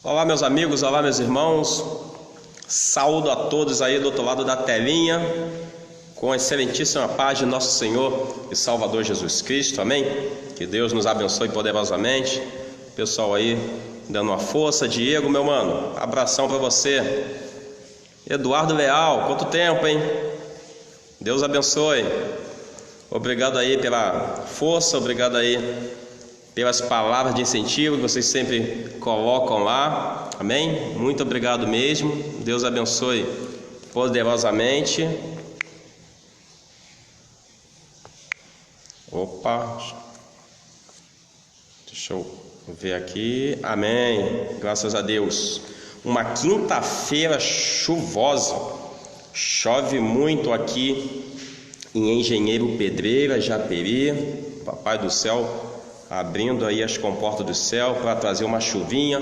Olá meus amigos, olá meus irmãos, saúdo a todos aí do outro lado da telinha, com a excelentíssima paz de nosso Senhor e Salvador Jesus Cristo, amém? Que Deus nos abençoe poderosamente. Pessoal aí dando uma força. Diego, meu mano, abração para você. Eduardo Leal, quanto tempo, hein? Deus abençoe. Obrigado aí pela força, obrigado aí pelas palavras de incentivo que vocês sempre colocam lá, amém? Muito obrigado mesmo, Deus abençoe poderosamente. Opa, deixa eu ver aqui, amém, graças a Deus. Uma quinta-feira chuvosa, chove muito aqui em Engenheiro Pedreira, Japeri, papai do céu abrindo aí as comportas do céu para trazer uma chuvinha,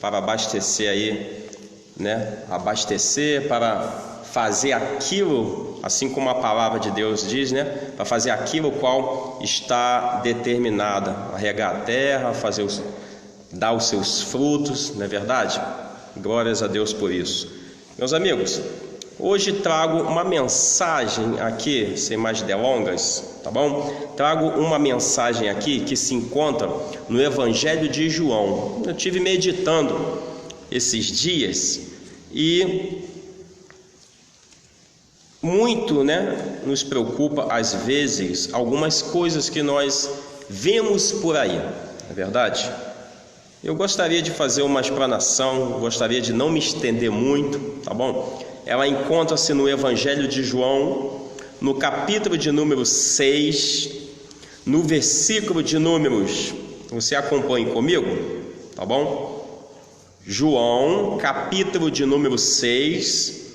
para abastecer aí, né? Abastecer para fazer aquilo, assim como a palavra de Deus diz, né? Para fazer aquilo qual está determinada, a regar a terra, dar os seus frutos, não é verdade? Glórias a Deus por isso. Meus amigos, hoje trago uma mensagem aqui, sem mais delongas, tá bom? Trago uma mensagem aqui que se encontra no Evangelho de João. Eu tive meditando esses dias e muito, né, nos preocupa às vezes algumas coisas que nós vemos por aí, não é verdade? Eu gostaria de fazer uma explanação, gostaria de não me estender muito, tá bom? Ela encontra-se no Evangelho de João, no capítulo de número 6, no versículo de números, você acompanhe comigo, tá bom? João, capítulo de número 6,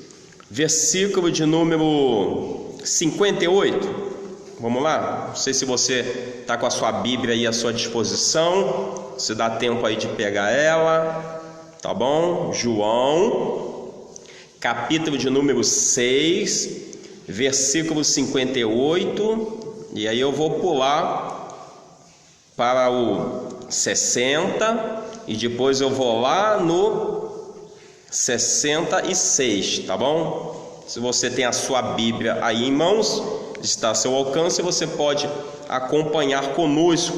versículo de número 58. Vamos lá? Não sei se você está com a sua Bíblia aí à sua disposição, se dá tempo aí de pegar ela, tá bom? João, capítulo de número 6, versículo 58, e aí eu vou pular para o 60 e depois eu vou lá no 66, tá bom? Se você tem a sua Bíblia aí em mãos, está ao seu alcance, você pode acompanhar conosco,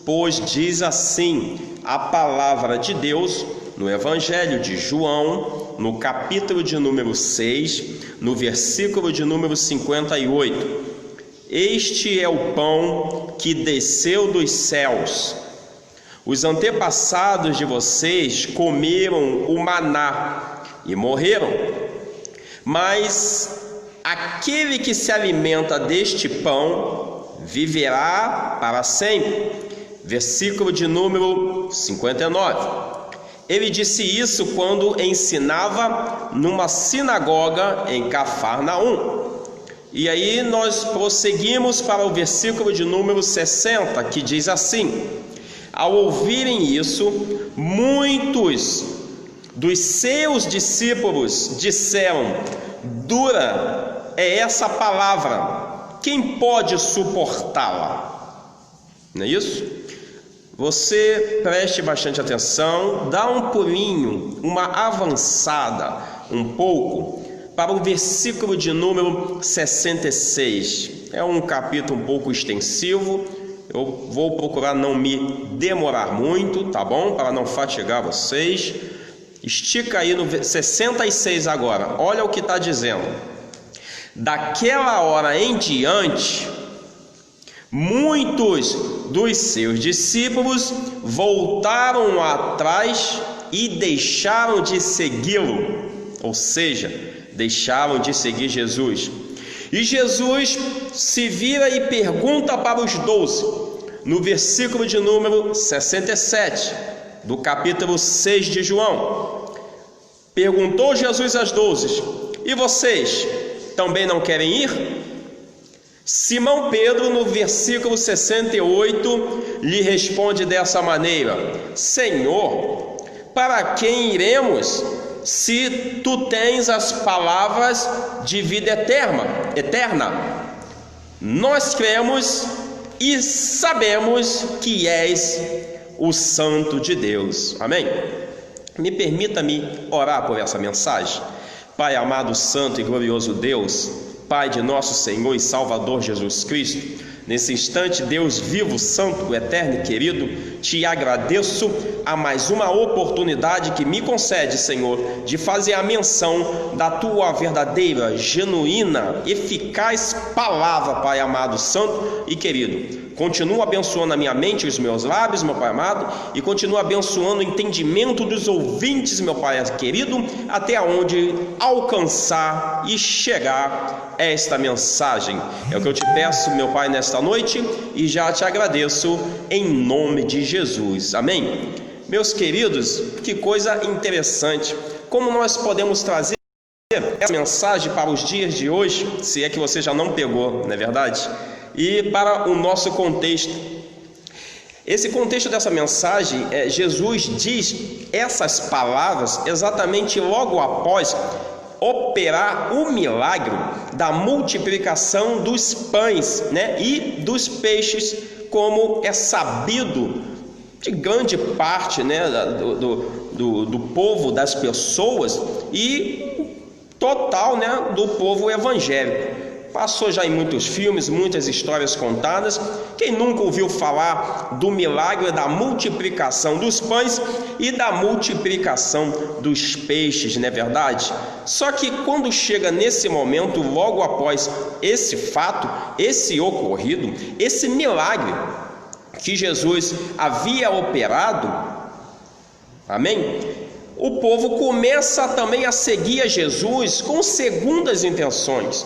pois diz assim a palavra de Deus no Evangelho de João, no capítulo de número 6, no versículo de número 58. Este é o pão que desceu dos céus. Os antepassados de vocês comeram o maná e morreram. Mas aquele que se alimenta deste pão viverá para sempre. Versículo de número 59. Ele disse isso quando ensinava numa sinagoga em Cafarnaum. E aí nós prosseguimos para o versículo de número 60, que diz assim: ao ouvirem isso, muitos dos seus discípulos disseram: dura é essa palavra, quem pode suportá-la? Não é isso? Você preste bastante atenção, dá um pulinho, uma avançada um pouco para o versículo de número 66. É um capítulo um pouco extensivo, eu vou procurar não me demorar muito, tá bom? Para não fatigar vocês. Estica aí no 66 agora, olha o que está dizendo. Daquela hora em diante, muitos dos seus discípulos voltaram atrás e deixaram de segui-lo, ou seja, deixaram de seguir Jesus. E Jesus se vira e pergunta para os 12, no versículo de número 67, do capítulo 6 de João. Perguntou Jesus aos 12: e vocês também não querem ir? Simão Pedro, no versículo 68, lhe responde dessa maneira: Senhor, para quem iremos, se tu tens as palavras de vida eterna? Nós cremos e sabemos que és o Santo de Deus. Amém? Permita-me orar por essa mensagem. Pai amado, santo e glorioso Deus, Pai de nosso Senhor e Salvador Jesus Cristo, nesse instante, Deus vivo, santo, eterno e querido, te agradeço a mais uma oportunidade que me concede, Senhor, de fazer a menção da tua verdadeira, genuína, eficaz palavra, Pai amado, santo e querido. Continua abençoando a minha mente e os meus lábios, meu Pai amado, e continua abençoando o entendimento dos ouvintes, meu Pai querido, até onde alcançar e chegar esta mensagem. É o que eu te peço, meu Pai, nesta noite, e já te agradeço em nome de Jesus. Amém? Meus queridos, que coisa interessante, como nós podemos trazer essa mensagem para os dias de hoje, se é que você já não pegou, não é verdade? E para o nosso contexto. Esse contexto dessa mensagem, Jesus diz essas palavras exatamente logo após operar o milagre da multiplicação dos pães, e dos peixes, como é sabido de grande parte, do povo, das pessoas e total, do povo evangélico. Passou já em muitos filmes, muitas histórias contadas. Quem nunca ouviu falar do milagre da multiplicação dos pães e da multiplicação dos peixes, não é verdade? Só que quando chega nesse momento, logo após esse fato, esse ocorrido, esse milagre que Jesus havia operado, amém? O povo começa também a seguir a Jesus com segundas intenções.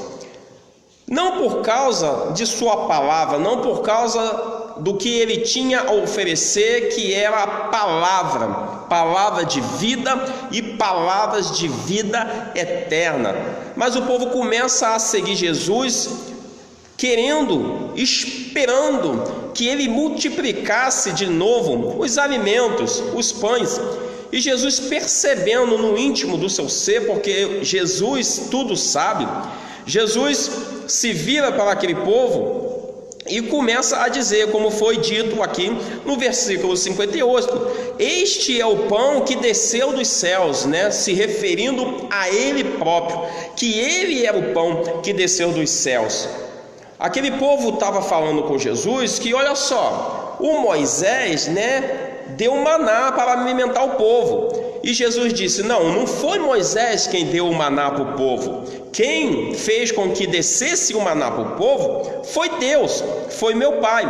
Não por causa de sua palavra, não por causa do que ele tinha a oferecer, que era a palavra de vida e palavras de vida eterna. Mas o povo começa a seguir Jesus, querendo, esperando que ele multiplicasse de novo os alimentos, os pães. E Jesus, percebendo no íntimo do seu ser, porque Jesus tudo sabe, Jesus se vira para aquele povo e começa a dizer, como foi dito aqui no versículo 58, este é o pão que desceu dos céus, se referindo a ele próprio, que ele era o pão que desceu dos céus. Aquele povo estava falando com Jesus que, olha só, o Moisés, deu maná para alimentar o povo. E Jesus disse, não foi Moisés quem deu o maná para o povo. Quem fez com que descesse o maná para o povo foi Deus, foi meu Pai.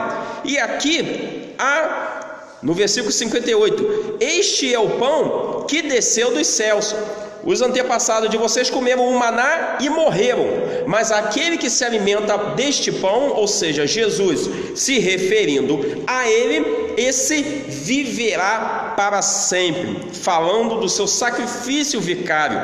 E aqui, no versículo 58, este é o pão que desceu dos céus. Os antepassados de vocês comeram o maná e morreram, mas aquele que se alimenta deste pão, ou seja, Jesus, se referindo a ele, esse viverá para sempre, falando do seu sacrifício vicário.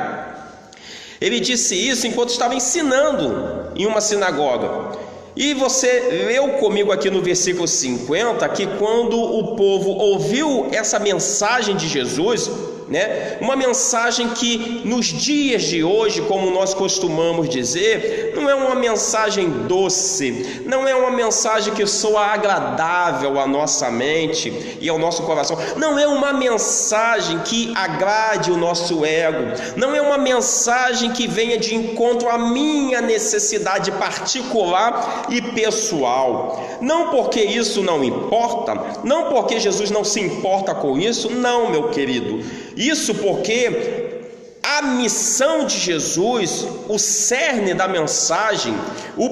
Ele disse isso enquanto estava ensinando em uma sinagoga. E você leu comigo aqui no versículo 50, que quando o povo ouviu essa mensagem de Jesus, uma mensagem que nos dias de hoje, como nós costumamos dizer, não é uma mensagem doce, não é uma mensagem que soa agradável à nossa mente e ao nosso coração, não é uma mensagem que agrade o nosso ego, não é uma mensagem que venha de encontro à minha necessidade particular e pessoal. Não porque isso não importa, não porque Jesus não se importa com isso, não, meu querido. Isso porque a missão de Jesus, o cerne da mensagem, o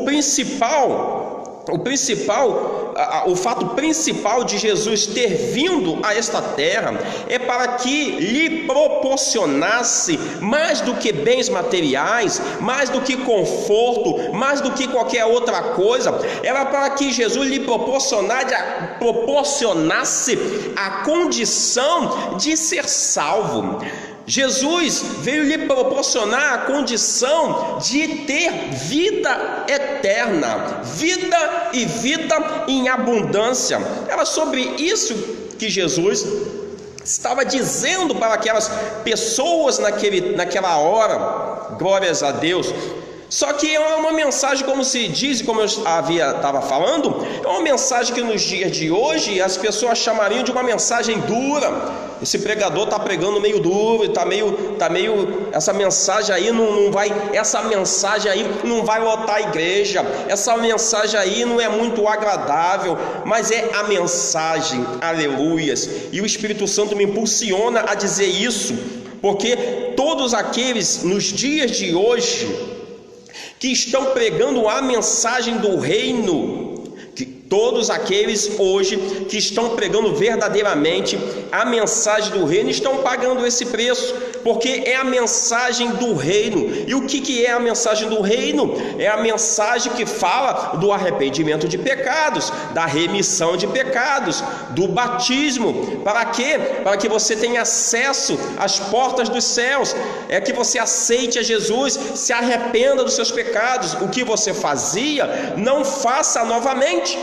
fato principal de Jesus ter vindo a esta terra é para que lhe proporcionasse mais do que bens materiais, mais do que conforto, mais do que qualquer outra coisa. Era para que Jesus lhe proporcionasse a condição de ser salvo. Jesus veio lhe proporcionar a condição de ter vida eterna, vida e vida em abundância. Era sobre isso que Jesus estava dizendo para aquelas pessoas naquela hora. Glórias a Deus. Só que é uma mensagem, como se diz, como eu estava falando, é uma mensagem que nos dias de hoje as pessoas chamariam de uma mensagem dura. Esse pregador está pregando meio duro, está meio, essa mensagem aí não vai lotar a igreja, essa mensagem aí não é muito agradável, mas é a mensagem, aleluias, e o Espírito Santo me impulsiona a dizer isso, porque todos aqueles nos dias de hoje que estão pregando a mensagem do reino, todos aqueles hoje que estão pregando verdadeiramente a mensagem do reino estão pagando esse preço, porque é a mensagem do reino. E o que é a mensagem do reino? É a mensagem que fala do arrependimento de pecados, da remissão de pecados, do batismo. Para quê? Para que você tenha acesso às portas dos céus, é que você aceite a Jesus, se arrependa dos seus pecados, o que você fazia, não faça novamente.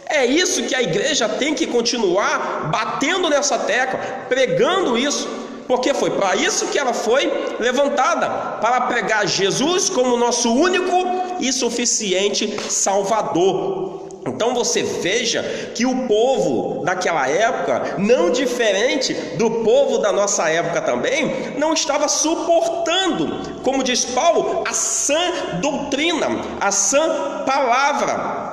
É isso que a igreja tem que continuar batendo nessa tecla, pregando isso, porque foi para isso que ela foi levantada, para pregar Jesus como nosso único e suficiente Salvador. Então você veja que o povo daquela época, não diferente do povo da nossa época também, não estava suportando, como diz Paulo, a sã doutrina, a sã palavra.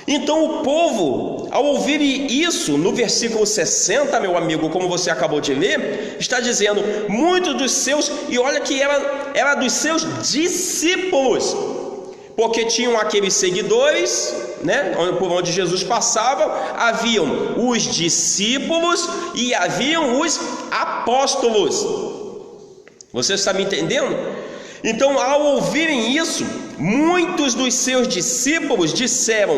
Então o povo, ao ouvir isso, no versículo 60, meu amigo, como você acabou de ler, está dizendo, muitos dos seus, e olha que era dos seus discípulos, porque tinham aqueles seguidores, né, por onde Jesus passava, haviam os discípulos e haviam os apóstolos. Você está me entendendo? Então, ao ouvirem isso, muitos dos seus discípulos disseram,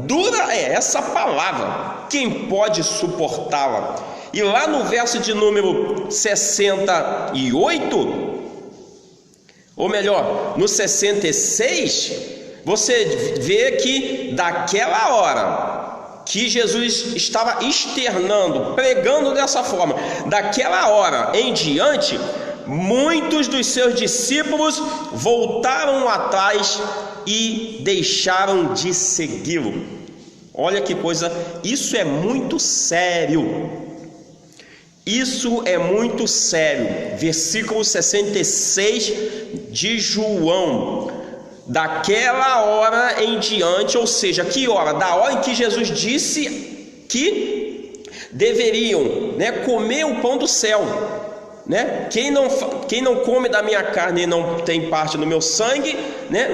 dura é essa palavra, quem pode suportá-la? E lá no verso de número 68, ou melhor, no 66, você vê que daquela hora que Jesus estava externando, pregando dessa forma, daquela hora em diante, muitos dos seus discípulos voltaram atrás e deixaram de segui-lo. Olha que coisa, isso é muito sério. Isso é muito sério. Versículo 66 de João. Daquela hora em diante, ou seja, que hora? Da hora em que Jesus disse que deveriam, comer o pão do céu. Quem não come da minha carne e não tem parte no meu sangue,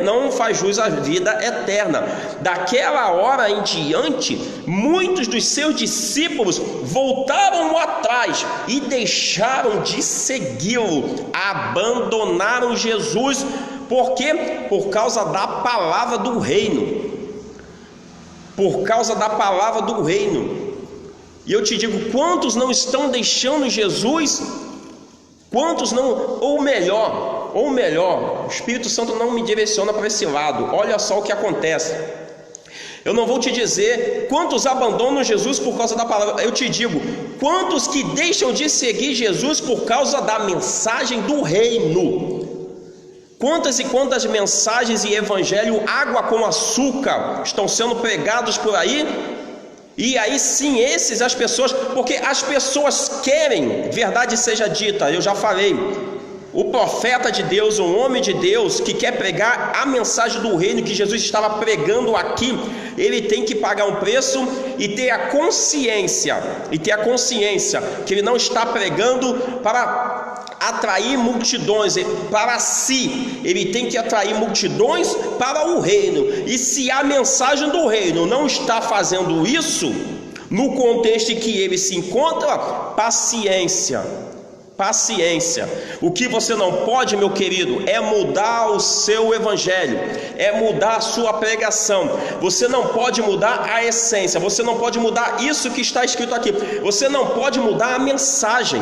não faz jus à vida eterna. Daquela hora em diante, muitos dos seus discípulos voltaram atrás e deixaram de segui-lo, abandonaram Jesus. Por quê? Por causa da palavra do reino. Por causa da palavra do reino. E eu te digo, quantos não estão deixando Jesus? Quantos não, ou melhor, o Espírito Santo não me direciona para esse lado. Olha só o que acontece. Eu não vou te dizer quantos abandonam Jesus por causa da palavra. Eu te digo, quantos que deixam de seguir Jesus por causa da mensagem do reino. Quantas e quantas mensagens e evangelho água com açúcar estão sendo pregados por aí? E aí sim, as pessoas, porque as pessoas querem, verdade seja dita, eu já falei, o profeta de Deus, o homem de Deus que quer pregar a mensagem do reino que Jesus estava pregando aqui, ele tem que pagar um preço e ter a consciência que ele não está pregando para atrair multidões para si, ele tem que atrair multidões para o reino. E se a mensagem do reino não está fazendo isso, no contexto em que ele se encontra, paciência. O que você não pode, meu querido, é mudar o seu evangelho, é mudar a sua pregação. Você não pode mudar a essência, você não pode mudar isso que está escrito aqui, você não pode mudar a mensagem.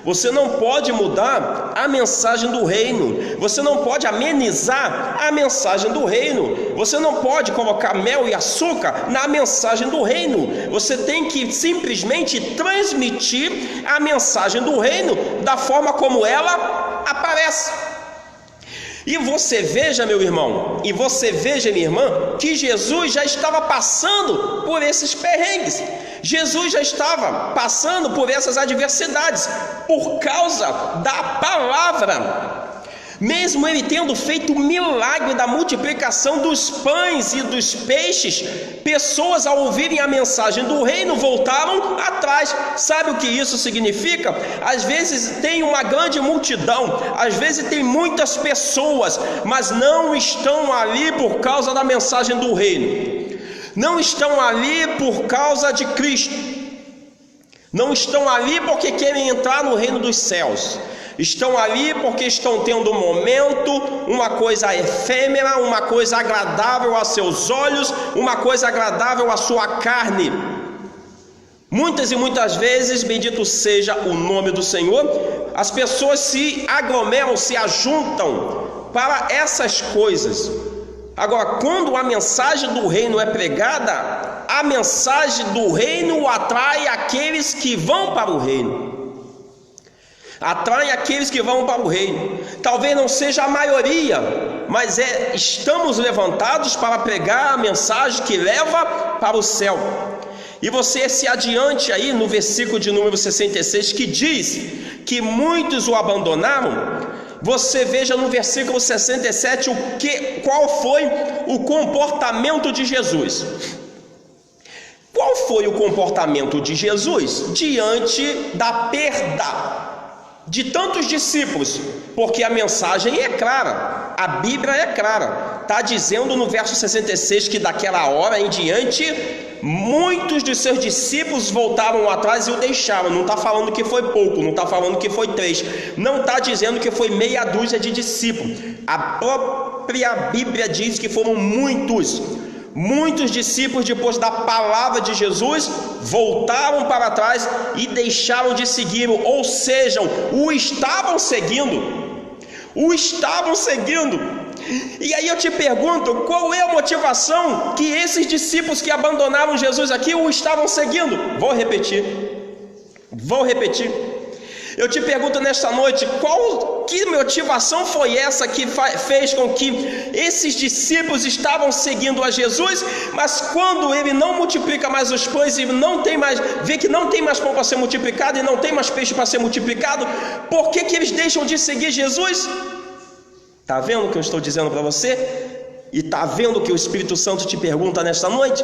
Você não pode mudar a mensagem do reino. Você não pode amenizar a mensagem do reino. Você não pode colocar mel e açúcar na mensagem do reino. Você tem que simplesmente transmitir a mensagem do reino da forma como ela aparece. E você veja, meu irmão, e você veja, minha irmã, que Jesus já estava passando por esses perrengues. Jesus já estava passando por essas adversidades por causa da palavra. Mesmo ele tendo feito o milagre da multiplicação dos pães e dos peixes, pessoas ao ouvirem a mensagem do reino voltaram atrás. Sabe o que isso significa? Às vezes tem uma grande multidão, às vezes tem muitas pessoas, mas não estão ali por causa da mensagem do reino, não estão ali por causa de Cristo, não estão ali porque querem entrar no reino dos céus. Estão ali porque estão tendo um momento, uma coisa efêmera, uma coisa agradável a seus olhos, uma coisa agradável à sua carne. Muitas e muitas vezes, bendito seja o nome do Senhor, as pessoas se aglomeram, se ajuntam para essas coisas. Agora, quando a mensagem do reino é pregada, a mensagem do reino atrai aqueles que vão para o reino. Atrai aqueles que vão para o reino. Talvez não seja a maioria, mas estamos levantados para pregar a mensagem que leva para o céu. E você se adiante aí no versículo de número 66, que diz que muitos o abandonaram. Você veja no versículo 67 qual foi o comportamento de Jesus. Qual foi o comportamento de Jesus diante da perda de tantos discípulos? Porque a mensagem é clara, a Bíblia é clara. Está dizendo no verso 66 que daquela hora em diante muitos de seus discípulos voltaram atrás e o deixaram. Não está falando que foi pouco, não está falando que foi 3, não está dizendo que foi meia dúzia de discípulos. A própria Bíblia diz que foram muitos discípulos, depois da palavra de Jesus, voltaram para trás e deixaram de segui-lo, ou seja, o estavam seguindo. E aí eu te pergunto, qual é a motivação que esses discípulos que abandonaram Jesus aqui o estavam seguindo? Vou repetir. Eu te pergunto nesta noite, que motivação foi essa que fez com que esses discípulos estavam seguindo a Jesus, mas quando ele não multiplica mais os pães e vê que não tem mais pão para ser multiplicado e não tem mais peixe para ser multiplicado, por que eles deixam de seguir Jesus? Está vendo o que eu estou dizendo para você? E está vendo o que o Espírito Santo te pergunta nesta noite?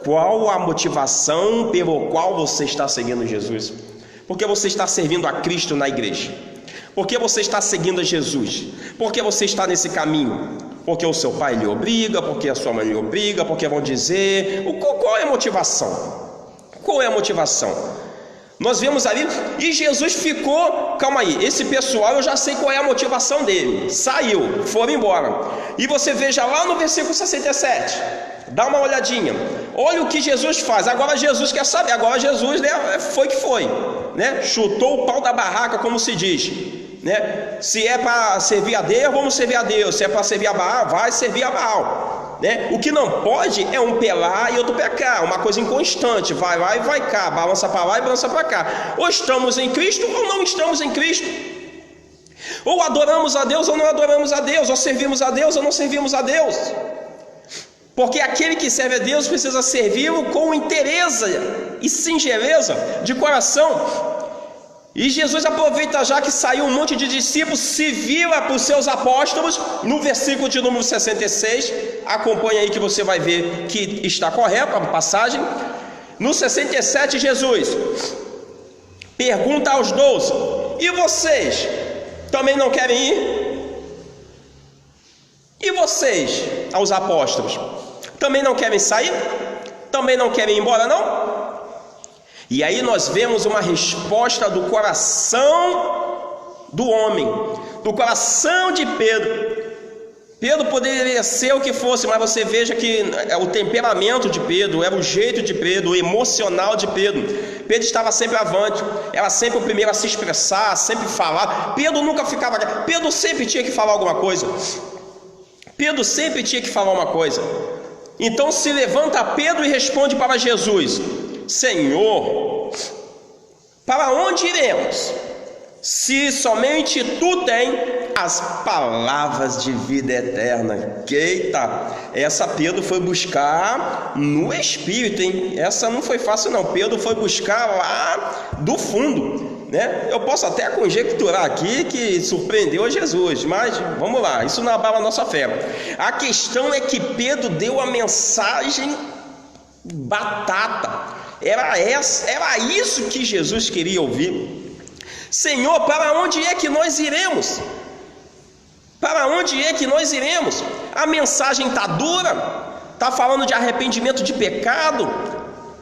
Qual a motivação pelo qual você está seguindo Jesus? Porque você está servindo a Cristo na igreja? Porque você está seguindo a Jesus? Porque você está nesse caminho? Porque o seu pai lhe obriga? Porque a sua mãe lhe obriga? Porque vão dizer? Qual é a motivação? Qual é a motivação? Nós vemos ali, e Jesus ficou, calma aí, esse pessoal eu já sei qual é a motivação dele, saiu, foram embora. E você veja lá no versículo 67, dá uma olhadinha, olha o que Jesus faz. Agora Jesus quer saber, agora Jesus, né, foi que foi, né? Chutou o pau da barraca, como se diz, né? Se é para servir a Deus, vamos servir a Deus. Se é para servir a Baal, vai servir a Baal, né? O que não pode é um pé lá e outro pé cá, uma coisa inconstante, vai lá e vai cá, balança para lá e balança para cá. Ou estamos em Cristo ou não estamos em Cristo, ou adoramos a Deus ou não adoramos a Deus, ou servimos a Deus ou não servimos a Deus. Porque aquele que serve a Deus precisa servi-lo com inteireza e singeleza de coração. E Jesus aproveita já que saiu um monte de discípulos, se vira para os seus apóstolos, no versículo de número 66, acompanha aí que você vai ver que está correta a passagem. No 67, Jesus pergunta aos 12: e vocês também não querem ir? E vocês, aos apóstolos, também não querem sair? Também não querem ir embora, não? E aí nós vemos uma resposta do coração do homem, do coração de Pedro. Pedro poderia ser o que fosse, mas você veja que o temperamento de Pedro, era o jeito de Pedro, o emocional de Pedro. Pedro estava sempre avante, era sempre o primeiro a se expressar, sempre falar. Pedro nunca ficava, Pedro sempre tinha que falar alguma coisa. Então se levanta Pedro e responde para Jesus: Senhor, para onde iremos? Se somente tu tens as palavras de vida eterna. Eita, essa Pedro foi buscar no Espírito, hein? Essa não foi fácil não, Pedro foi buscar lá do fundo, né? Eu posso até conjecturar aqui que surpreendeu a Jesus, mas vamos lá, isso não abala a nossa fé. A questão é que Pedro deu a mensagem batata. Era isso que Jesus queria ouvir. Senhor, para onde é que nós iremos? Para onde é que nós iremos? A mensagem está dura, está falando de arrependimento de pecado,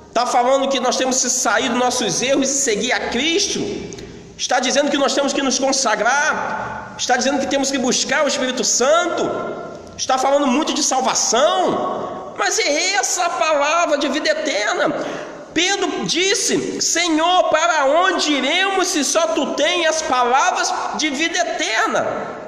está falando que nós temos que sair dos nossos erros e seguir a Cristo, está dizendo que nós temos que nos consagrar, está dizendo que temos que buscar o Espírito Santo, está falando muito de salvação, mas é essa a palavra de vida eterna. Pedro disse: Senhor, para onde iremos se só tu tens as palavras de vida eterna?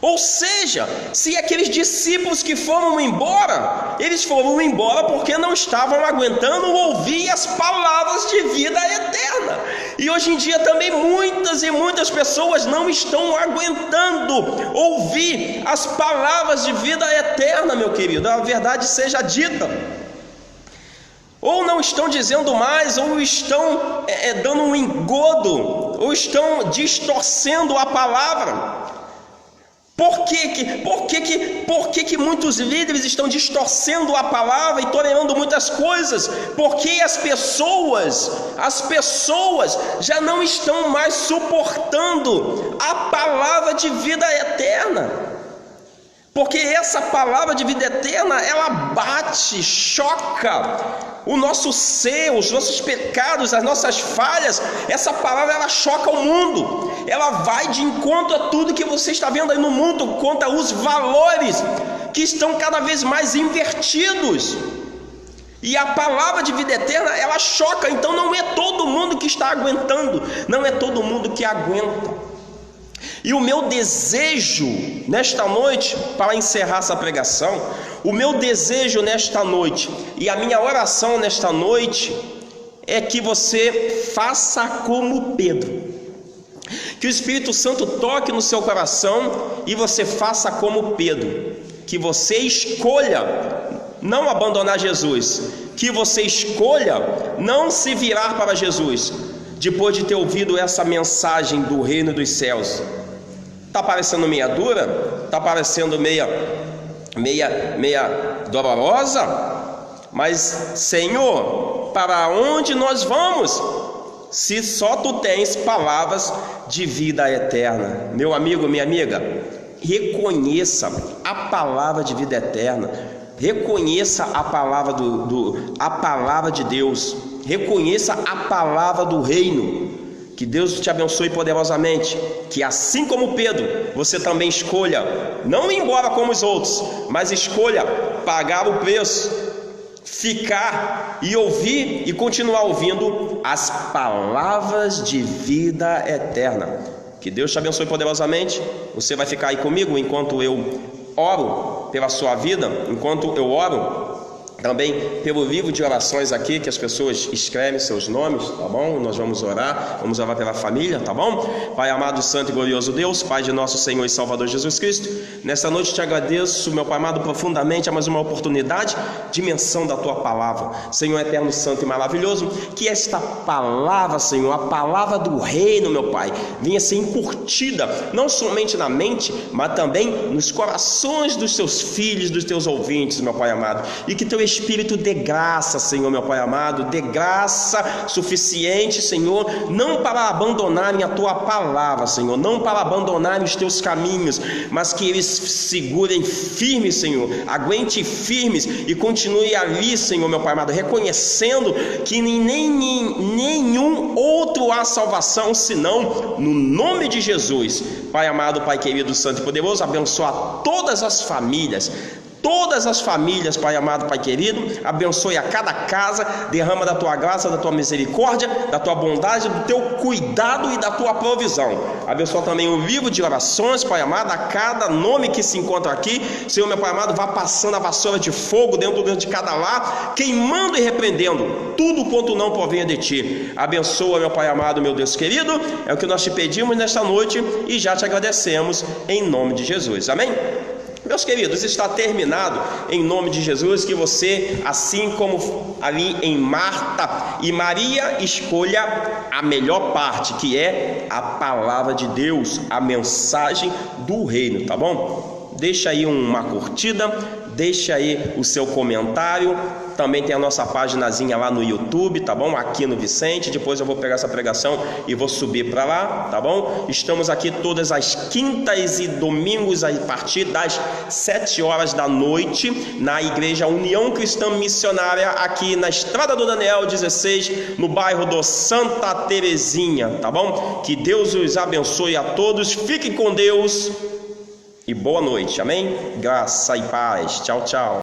Ou seja, se aqueles discípulos que foram embora, eles foram embora porque não estavam aguentando ouvir as palavras de vida eterna. E hoje em dia também muitas e muitas pessoas não estão aguentando ouvir as palavras de vida eterna, meu querido, a verdade seja dita. Ou não estão dizendo mais, ou estão dando um engodo, ou estão distorcendo a palavra. Por que muitos líderes estão distorcendo a palavra e tolerando muitas coisas? Porque as pessoas já não estão mais suportando a palavra de vida eterna. Porque essa palavra de vida eterna, ela bate, choca o nosso ser, os nossos pecados, as nossas falhas. Essa palavra, ela choca o mundo, ela vai de encontro a tudo que você está vendo aí no mundo, contra os valores que estão cada vez mais invertidos. E a palavra de vida eterna, ela choca. Então não é todo mundo que está aguentando, não é todo mundo que aguenta. E o meu desejo nesta noite, para encerrar essa pregação, o meu desejo nesta noite e a minha oração nesta noite é que você faça como Pedro. Que o Espírito Santo toque no seu coração e você faça como Pedro. Que você escolha não abandonar Jesus. Que você escolha não se virar para Jesus, depois de ter ouvido essa mensagem do reino dos céus. Está parecendo meia dura? Está parecendo meia dolorosa? Mas, Senhor, para onde nós vamos? Se só tu tens palavras de vida eterna. Meu amigo, minha amiga, reconheça a palavra de vida eterna. Reconheça a palavra a palavra de Deus. Reconheça a palavra do reino. Que Deus te abençoe poderosamente. Que assim como Pedro, você também escolha não ir embora como os outros, mas escolha pagar o preço, ficar e ouvir e continuar ouvindo as palavras de vida eterna. Que Deus te abençoe poderosamente. Você vai ficar aí comigo enquanto eu oro pela sua vida, enquanto eu oro também pelo livro de orações aqui, que as pessoas escrevem seus nomes, tá bom? Nós vamos orar pela família, tá bom? Pai amado, santo e glorioso Deus, Pai de nosso Senhor e Salvador Jesus Cristo, nessa noite te agradeço, meu Pai amado, profundamente a mais uma oportunidade de menção da Tua palavra. Senhor eterno, santo e maravilhoso, que esta palavra, Senhor, a palavra do reino, meu Pai, venha ser encurtida, não somente na mente, mas também nos corações dos Teus filhos, dos Teus ouvintes, meu Pai amado, e que Teu Espírito dê graça, Senhor, meu Pai amado, dê graça suficiente, Senhor, não para abandonarem a Tua palavra, Senhor, não para abandonarem os Teus caminhos, mas que eles segurem firmes, Senhor, aguente firmes e continue ali, Senhor, meu Pai amado, reconhecendo que em nenhum outro há salvação, senão no nome de Jesus. Pai amado, Pai querido, santo e poderoso, abençoa todas as famílias, todas as famílias, Pai amado, Pai querido, abençoe a cada casa, derrama da tua graça, da tua misericórdia, da tua bondade, do teu cuidado e da tua provisão. Abençoa também o livro de orações, Pai amado, a cada nome que se encontra aqui. Senhor, meu Pai amado, vá passando a vassoura de fogo dentro de cada lar, queimando e repreendendo tudo quanto não provém de ti. Abençoa, meu Pai amado, meu Deus querido, é o que nós te pedimos nesta noite e já te agradecemos em nome de Jesus. Amém? Meus queridos, está terminado em nome de Jesus, que você, assim como ali em Marta e Maria, escolha a melhor parte, que é a palavra de Deus, a mensagem do reino, tá bom? Deixa aí uma curtida, deixa aí o seu comentário. Também tem a nossa paginazinha lá no YouTube, tá bom? Aqui no Vicente. Depois eu vou pegar essa pregação e vou subir para lá, tá bom? Estamos aqui todas as quintas e domingos a partir das 7 horas da noite na Igreja União Cristã Missionária, aqui na Estrada do Daniel 16, no bairro do Santa Terezinha, tá bom? Que Deus os abençoe a todos. Fiquem com Deus e boa noite, amém? Graça e paz. Tchau, tchau.